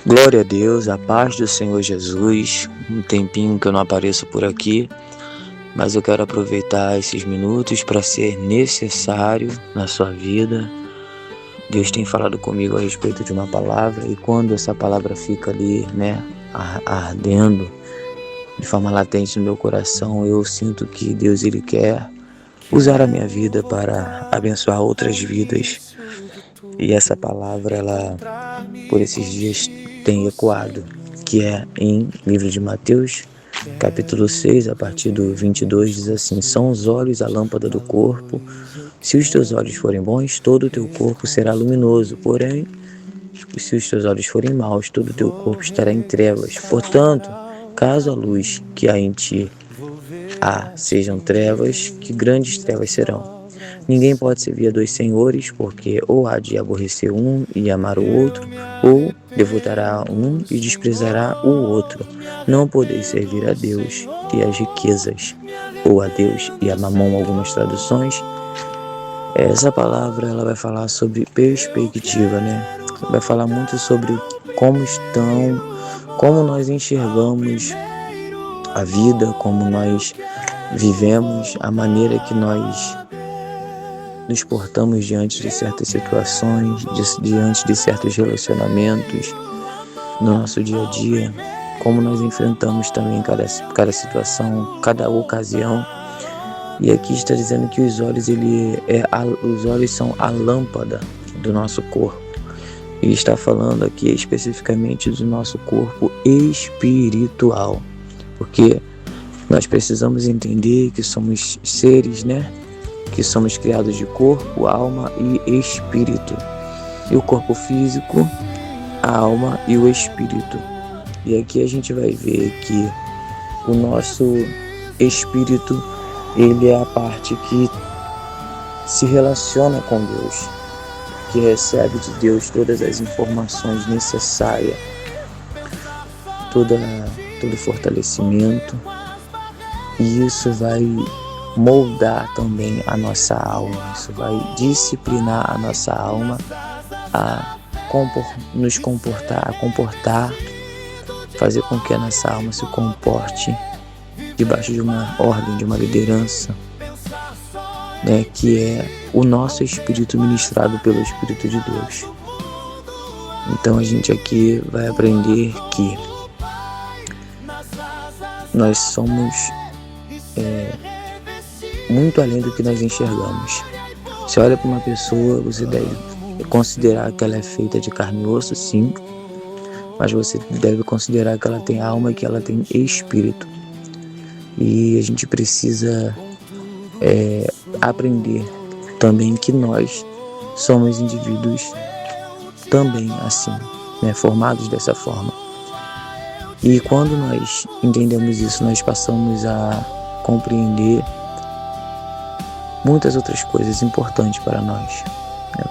Glória a Deus, a paz do Senhor Jesus. Um tempinho que eu não apareço por aqui, mas eu quero aproveitar esses minutos para ser necessário na sua vida. Deus tem falado comigo a respeito de uma palavra, e quando essa palavra fica ali, ardendo de forma latente no meu coração, eu sinto que Deus ele quer usar a minha vida para abençoar outras vidas. E essa palavra, ela, por esses dias, tem ecoado, que é em livro de Mateus, capítulo 6, a partir do 22, diz assim: são os olhos a lâmpada do corpo. Se os teus olhos forem bons, todo o teu corpo será luminoso. Porém, se os teus olhos forem maus, todo o teu corpo estará em trevas. Portanto, caso a luz que há em ti sejam trevas, que grandes trevas serão. Ninguém pode servir a dois senhores, porque ou há de aborrecer um e amar o outro, ou devotará um e desprezará o outro. Não podeis servir a Deus e às riquezas, ou a Deus e a mamão, algumas traduções. Essa palavra ela vai falar sobre perspectiva, Vai falar muito sobre como nós enxergamos a vida, como nós vivemos, a maneira que nós nos portamos diante de certas situações, diante de certos relacionamentos no nosso dia a dia, como nós enfrentamos também cada situação, cada ocasião. E aqui está dizendo que os olhos são a lâmpada do nosso corpo. E está falando aqui especificamente do nosso corpo espiritual, porque nós precisamos entender que somos seres, que somos criados de corpo, alma e espírito. E o corpo físico, a alma e o espírito. E aqui a gente vai ver que o nosso espírito, ele é a parte que se relaciona com Deus, que recebe de Deus todas as informações necessárias, todo fortalecimento, e isso vai moldar também a nossa alma, isso vai disciplinar a nossa alma a comportar, fazer com que a nossa alma se comporte debaixo de uma ordem, de uma liderança, que é o nosso espírito ministrado pelo Espírito de Deus. Então a gente aqui vai aprender que nós somos muito além do que nós enxergamos. Você olha para uma pessoa, você deve considerar que ela é feita de carne e osso, sim, mas você deve considerar que ela tem alma e que ela tem espírito. E a gente precisa aprender também que nós somos indivíduos também assim, formados dessa forma. E quando nós entendemos isso, nós passamos a compreender muitas outras coisas importantes para nós.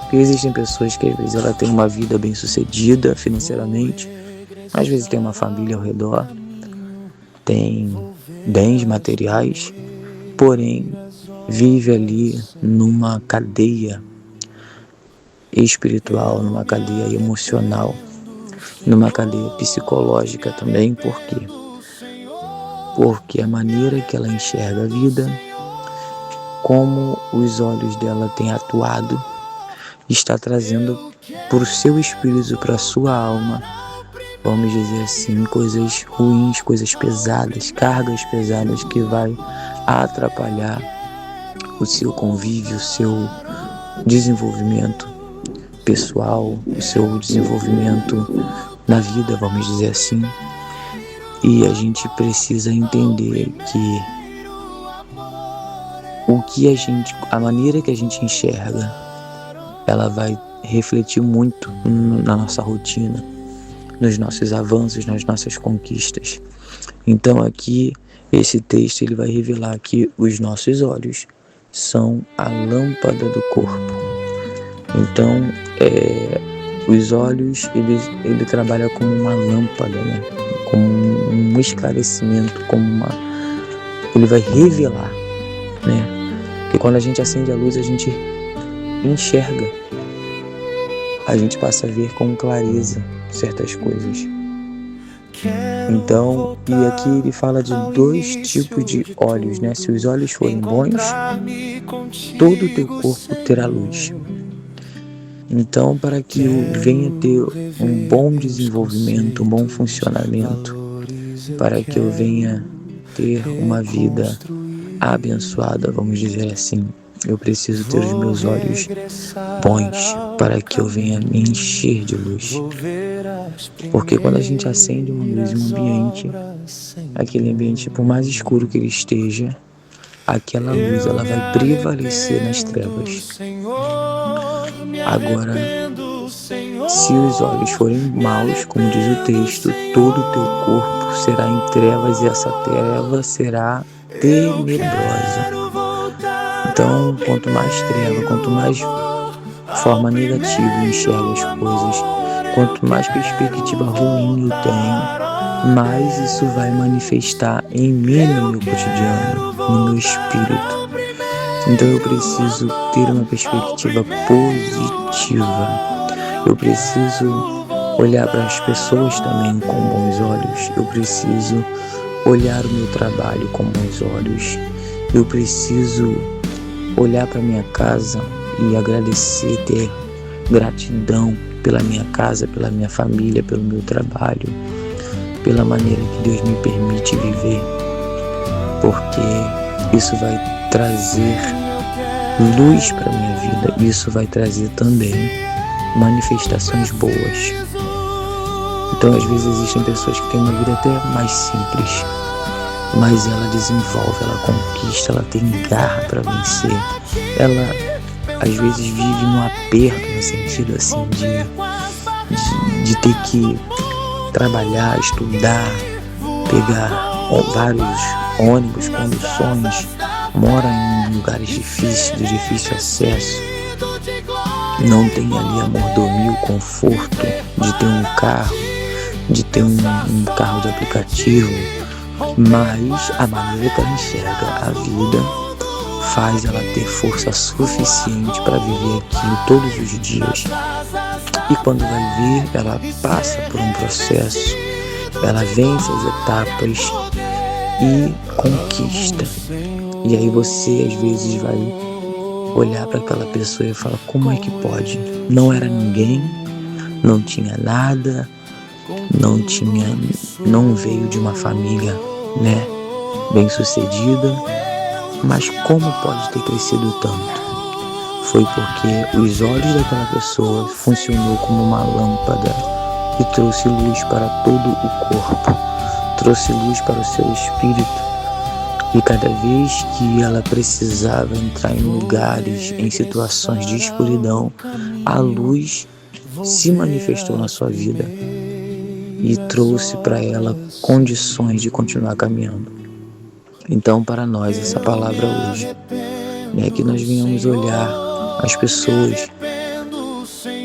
Porque existem pessoas que às vezes ela tem uma vida bem sucedida financeiramente, às vezes tem uma família ao redor, tem bens materiais, porém vive ali numa cadeia espiritual, numa cadeia emocional, numa cadeia psicológica também. Por quê? Porque a maneira que ela enxerga a vida, como os olhos dela têm atuado, está trazendo para o seu espírito, para a sua alma, vamos dizer assim, coisas ruins, coisas pesadas, cargas pesadas que vai atrapalhar o seu convívio, o seu desenvolvimento pessoal, o seu desenvolvimento na vida, vamos dizer assim. E a gente precisa entender que a maneira que a gente enxerga, ela vai refletir muito na nossa rotina, nos nossos avanços, nas nossas conquistas. Então aqui, esse texto ele vai revelar que os nossos olhos são a lâmpada do corpo. Então, os olhos, ele trabalha como uma lâmpada, como um esclarecimento, ele vai revelar, Porque quando a gente acende a luz, a gente enxerga a gente passa a ver com clareza certas coisas. Então, e aqui ele fala de 2 tipos de olhos, né? Se os olhos forem bons, todo o teu corpo terá luz. Então, para que eu venha ter um bom desenvolvimento, um bom funcionamento, para que eu venha ter uma vida abençoada, vamos dizer assim, eu preciso ter os meus olhos bons para que eu venha me encher de luz. Porque quando a gente acende uma luz em um ambiente, aquele ambiente, por mais escuro que ele esteja, aquela luz ela vai prevalecer nas trevas. Agora, se os olhos forem maus, como diz o texto, todo o teu corpo será em trevas e essa treva será tenebrosa. Então, quanto mais treva, quanto mais forma negativa eu enxergo as coisas, quanto mais perspectiva ruim eu tenho, mais isso vai manifestar em mim, no meu cotidiano, no meu espírito. Então eu preciso ter uma perspectiva positiva. Eu preciso olhar para as pessoas também com bons olhos. Eu preciso olhar o meu trabalho com bons olhos. Eu preciso olhar para minha casa e agradecer, ter gratidão pela minha casa, pela minha família, pelo meu trabalho, pela maneira que Deus me permite viver, porque isso vai trazer luz para minha vida, isso vai trazer também manifestações boas. Então, às vezes existem pessoas que têm uma vida até mais simples, mas ela desenvolve, ela conquista, ela tem garra para vencer. Ela às vezes vive num aperto, no sentido assim de ter que trabalhar, estudar, pegar vários ônibus, conduções, mora em lugares difíceis, de difícil acesso, não tem ali a mordomia, o conforto de ter um carro, de ter um carro de aplicativo, mas a maneira que ela enxerga a vida faz ela ter força suficiente para viver aquilo todos os dias. E quando vai ver, ela passa por um processo, ela vence as etapas e conquista. E aí você às vezes vai olhar para aquela pessoa e falar: como é que pode? Não era ninguém, não tinha nada, não veio de uma família, né, bem sucedida, mas como pode ter crescido tanto? Foi porque os olhos daquela pessoa funcionou como uma lâmpada e trouxe luz para todo o corpo, trouxe luz para o seu espírito. E cada vez que ela precisava entrar em lugares, em situações de escuridão, a luz se manifestou na sua vida e trouxe para ela condições de continuar caminhando. Então, para nós, essa palavra hoje é que nós venhamos olhar as pessoas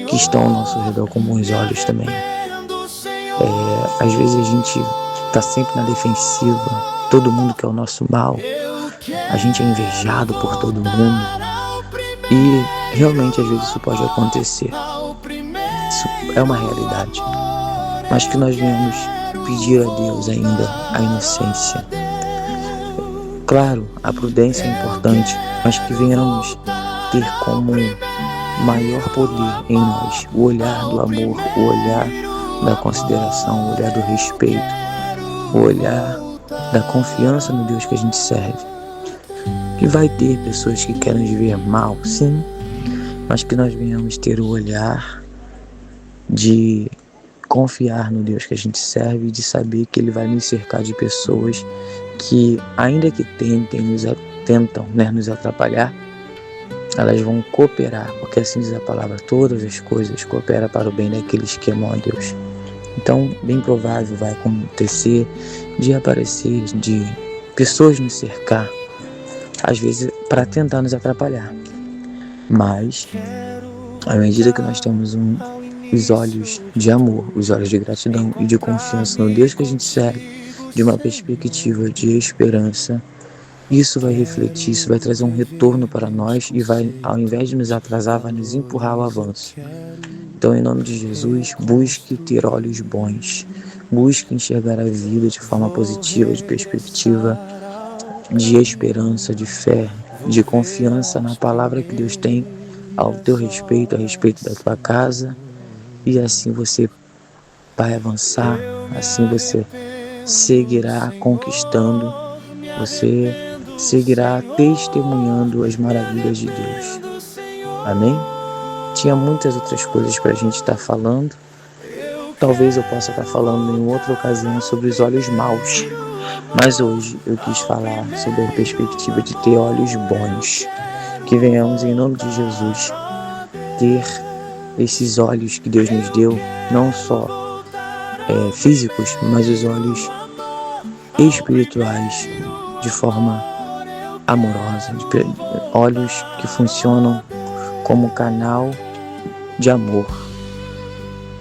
que estão ao nosso redor com bons olhos também. Às vezes a gente está sempre na defensiva, todo mundo quer o nosso mal, a gente é invejado por todo mundo e realmente às vezes isso pode acontecer. Isso é uma realidade, mas que nós venhamos pedir a Deus ainda a inocência. Claro, a prudência é importante, mas que venhamos ter como maior poder em nós o olhar do amor, o olhar da consideração, o olhar do respeito, o olhar da confiança no Deus que a gente serve. Que vai ter pessoas que querem nos ver mal, sim, mas que nós venhamos ter o olhar de confiar no Deus que a gente serve e de saber que Ele vai nos cercar de pessoas que, ainda que tentam nos atrapalhar, elas vão cooperar, porque assim diz a palavra: todas as coisas cooperam para o bem daqueles que amam a Deus. Então, bem provável vai acontecer de aparecer, de pessoas nos cercar, às vezes para tentar nos atrapalhar. Mas, à medida que nós temos os olhos de amor, os olhos de gratidão e de confiança no Deus que a gente serve, de uma perspectiva de esperança, Isso vai refletir, isso vai trazer um retorno para nós e vai, ao invés de nos atrasar, vai nos empurrar ao avanço. Então, em nome de Jesus, busque ter olhos bons, busque enxergar a vida de forma positiva, de perspectiva, de esperança, de fé, de confiança na palavra que Deus tem ao teu respeito, a respeito da tua casa, e assim você vai avançar, assim você seguirá conquistando, você seguirá testemunhando as maravilhas de Deus. Amém? Tinha muitas outras coisas para a gente estar falando. Talvez eu possa estar falando em outra ocasião sobre os olhos maus. Mas hoje eu quis falar sobre a perspectiva de ter olhos bons. Que venhamos, em nome de Jesus, ter esses olhos que Deus nos deu, não só físicos, mas os olhos espirituais, de forma amorosa, olhos que funcionam como canal de amor,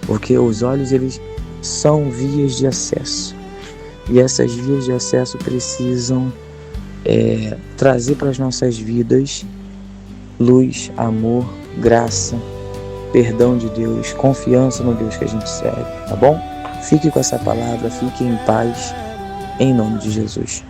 porque os olhos, eles são vias de acesso, e essas vias de acesso precisam trazer para as nossas vidas luz, amor, graça, perdão de Deus, confiança no Deus que a gente serve, tá bom? Fique com essa palavra, fique em paz, em nome de Jesus.